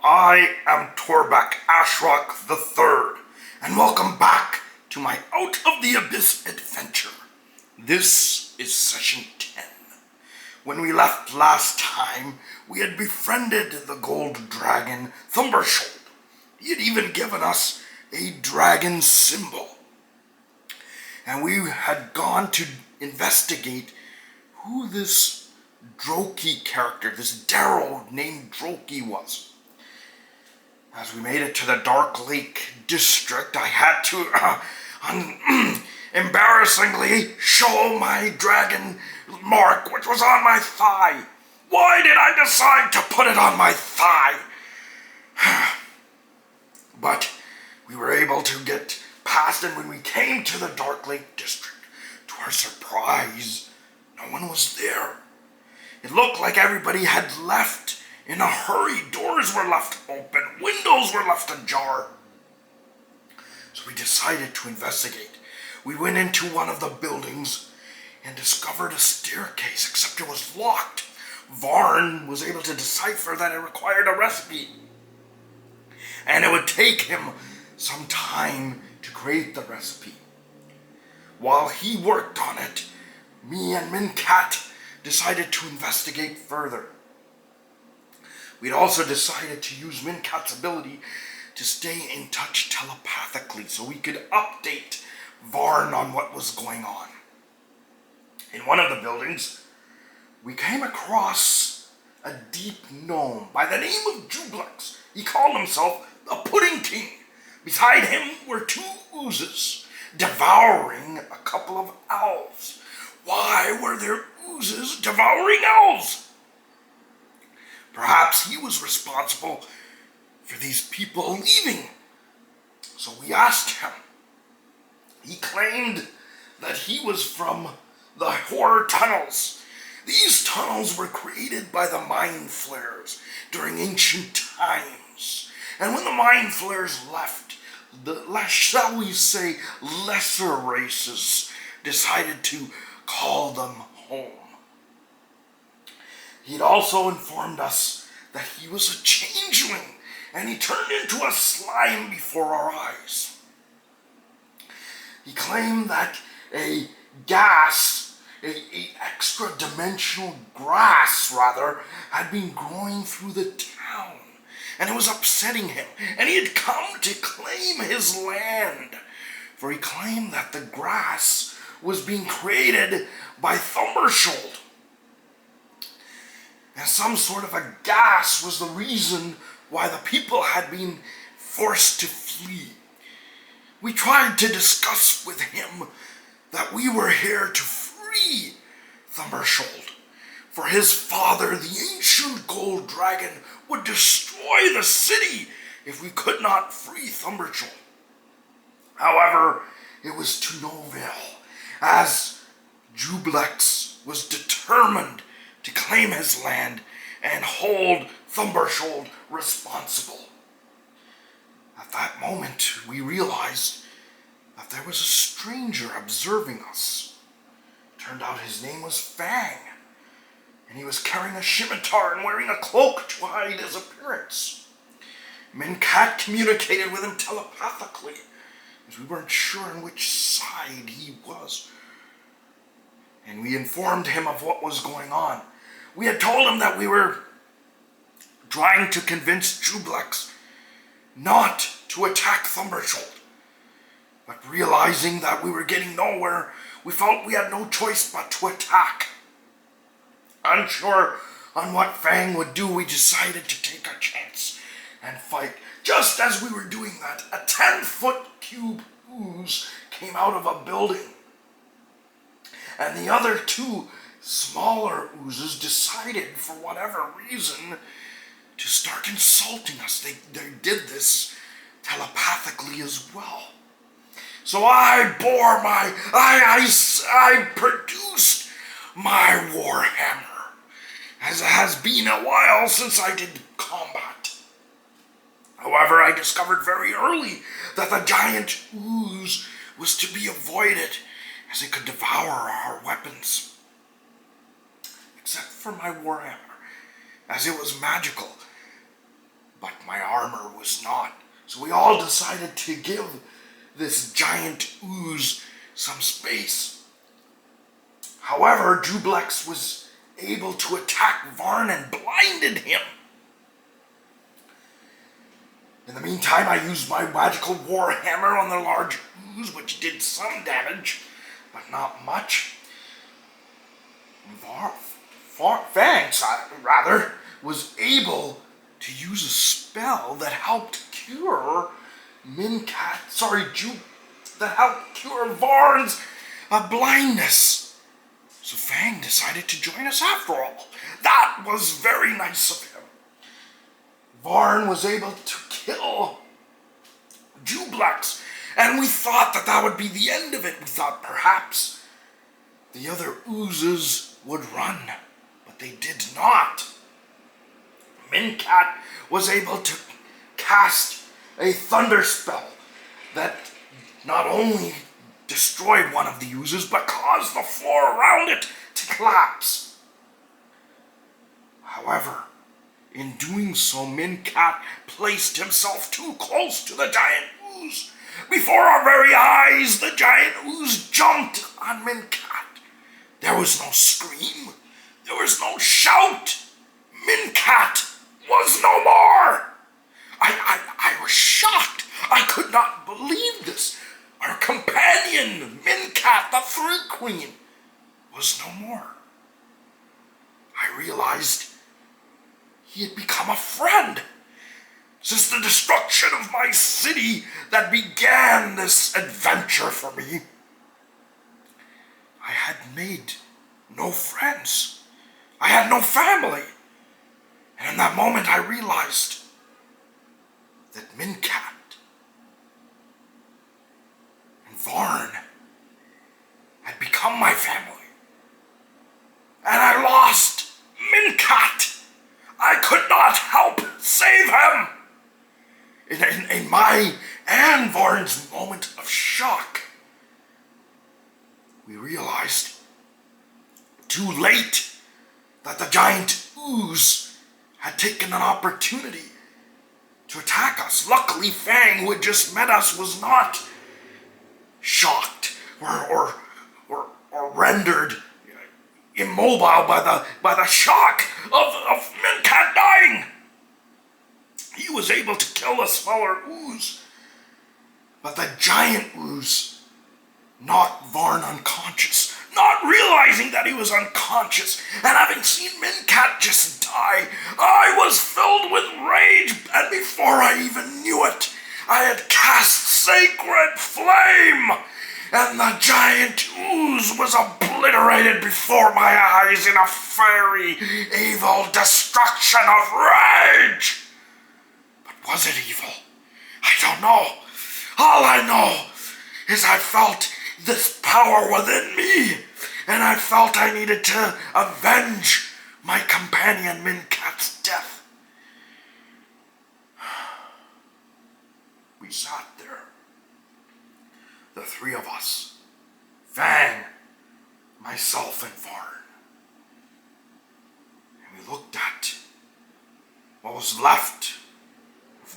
I am Torbeck Ashrock III, and welcome back to my Out of the Abyss adventure. This is session 10. When we left last time, we had befriended the gold dragon Thumbershoulder. He had even given us a dragon symbol. And we had gone to investigate who this Droki character, this Darrow named Droki was. As we made it to the Dark Lake district, I had to embarrassingly show my dragon mark, which was on my thigh. Why did I decide to put it on my thigh? But we were able to get past, and when we came to the Dark Lake district, to our surprise, no one was there. It looked like everybody had left in a hurry. Doors were left open, windows were left ajar. So we decided to investigate. We went into one of the buildings and discovered a staircase, except it was locked. Varn was able to decipher that it required a recipe, and it would take him some time to create the recipe. While he worked on it, me and Mincat decided to investigate further. We'd also decided to use Mincat's ability to stay in touch telepathically so we could update Varn on what was going on. In one of the buildings, we came across a deep gnome by the name of Jublex. He called himself the Pudding King. Beside him were two oozes devouring a couple of elves. Why were there oozes devouring elves? Perhaps he was responsible for these people leaving. So we asked him. He claimed that he was from the horror tunnels. These tunnels were created by the mind flayers during ancient times. And when the mind flayers left, shall we say, lesser races decided to call them home. He'd also informed us that he was a changeling, and he turned into a slime before our eyes. He claimed that a extra dimensional grass, had been growing through the town, and it was upsetting him, and he had come to claim his land, for he claimed that the grass was being created by Thumbershoulder. And some sort of a gas was the reason why the people had been forced to flee. We tried to discuss with him that we were here to free Thumbershoulder, for his father, the ancient gold dragon, would destroy the city if we could not free Thumbershoulder. However, it was to no avail, as Jublex was determined to claim his land and hold Thumbershoulder responsible. At that moment, we realized that there was a stranger observing us. Turned out his name was Fang, and he was carrying a scimitar and wearing a cloak to hide his appearance. Mincat communicated with him telepathically, as we weren't sure on which side he was. And we informed him of what was going on. We had told him that we were trying to convince Jublex not to attack Thumbershoulder. But realizing that we were getting nowhere, we felt we had no choice but to attack. Unsure on what Fang would do, we decided to take a chance and fight. Just as we were doing that, a 10-foot cube ooze came out of a building. And the other two smaller oozes decided, for whatever reason, to start insulting us. They did this telepathically as well. So I produced my warhammer, as it has been a while since I did combat. However, I discovered very early that the giant ooze was to be avoided, as it could devour our weapons. Except for my warhammer, as it was magical. But my armor was not. So we all decided to give this giant ooze some space. However, Druid was able to attack Varn and blinded him. In the meantime, I used my magical war hammer on the large ooze, which did some damage, but not much. Fang, was able to use a spell that helped cure that helped cure Varn's blindness. So Fang decided to join us after all. That was very nice of him. Varn was able to kill Jublex, and we thought that would be the end of it. We thought perhaps the other oozes would run, but they did not. Mincat was able to cast a thunder spell that not only destroyed one of the oozes, but caused the floor around it to collapse. However, in doing so, Mincat placed himself too close to the giant ooze. Before our very eyes, the giant ooze jumped on Mincat. There was no scream. There was no shout. Mincat was no more. I was shocked. I could not believe this. Our companion, Mincat, the Three Queen, was no more. I realized he had become a friend. Since the destruction of my city that began this adventure for me, I had made no friends. I had no family. And in that moment I realized that Mincat and Varn had become my family. And I lost Mincat. I could not help save him. In my and Varn's moment of shock, we realized too late that the giant ooze had taken an opportunity to attack us. Luckily, Fang, who had just met us, was not shocked or rendered immobile by the shock of Mincat dying. He was able to kill the smaller ooze, but the giant ooze knocked Varn unconscious. Not realizing that he was unconscious, and having seen Mincat just die, I was filled with rage, and before I even knew it, I had cast Sacred Flame, and the giant ooze was obliterated before my eyes in a fiery, evil destruction of rage. Was it evil? I don't know. All I know is I felt this power within me, and I felt I needed to avenge my companion Mincat's death. We sat there, the three of us, Fang, myself, and Varn, and we looked at what was left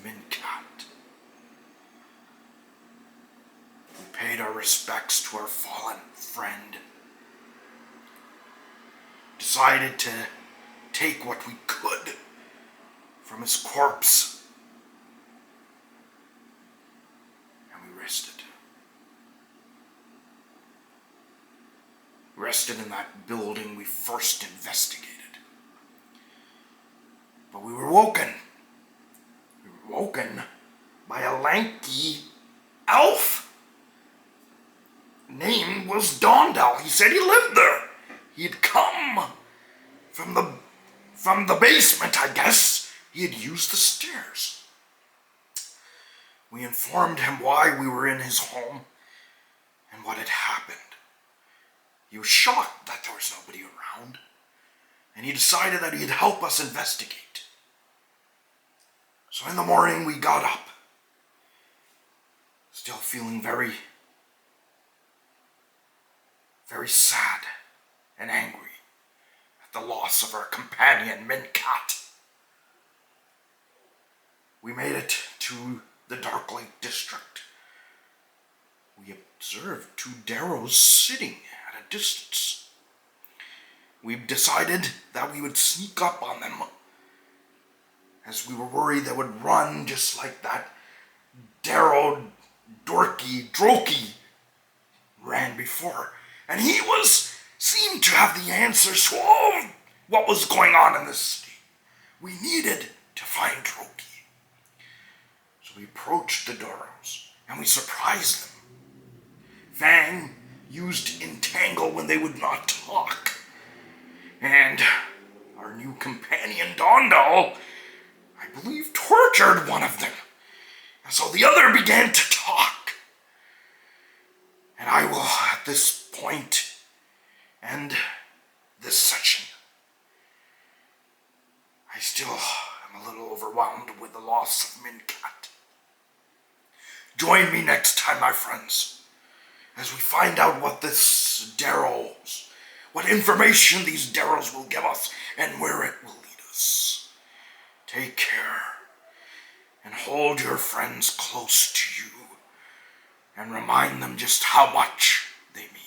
Mincat. We paid our respects to our fallen friend. Decided to take what we could from his corpse. And we rested. Rested in that building we first investigated. But we were woken by a lanky elf. Name was Dondhel. He said he lived there. He'd come from the basement, I guess. He had used the stairs. We informed him why we were in his home and what had happened. He was shocked that there was nobody around, and he decided that he'd help us investigate. So in the morning, we got up, still feeling very, very sad and angry at the loss of our companion, Mincat. we made it to the Dark Lake district. We observed two Darrows sitting at a distance. We decided that we would sneak up on them, as we were worried they would run just like that Darrow Drokey ran before. And he seemed to have the answers to all of what was going on in the city. We needed to find Drokey. So we approached the Darrows, and we surprised them. Fang used Entangle when they would not talk. And our new companion, Dondhel, I believe tortured one of them. And so the other began to talk. And I will, at this point, end this session. I still am a little overwhelmed with the loss of Mincat. Join me next time, my friends, as we find out what what information these Darrows will give us and where it will lead us. Take care, and hold your friends close to you, and remind them just how much they mean.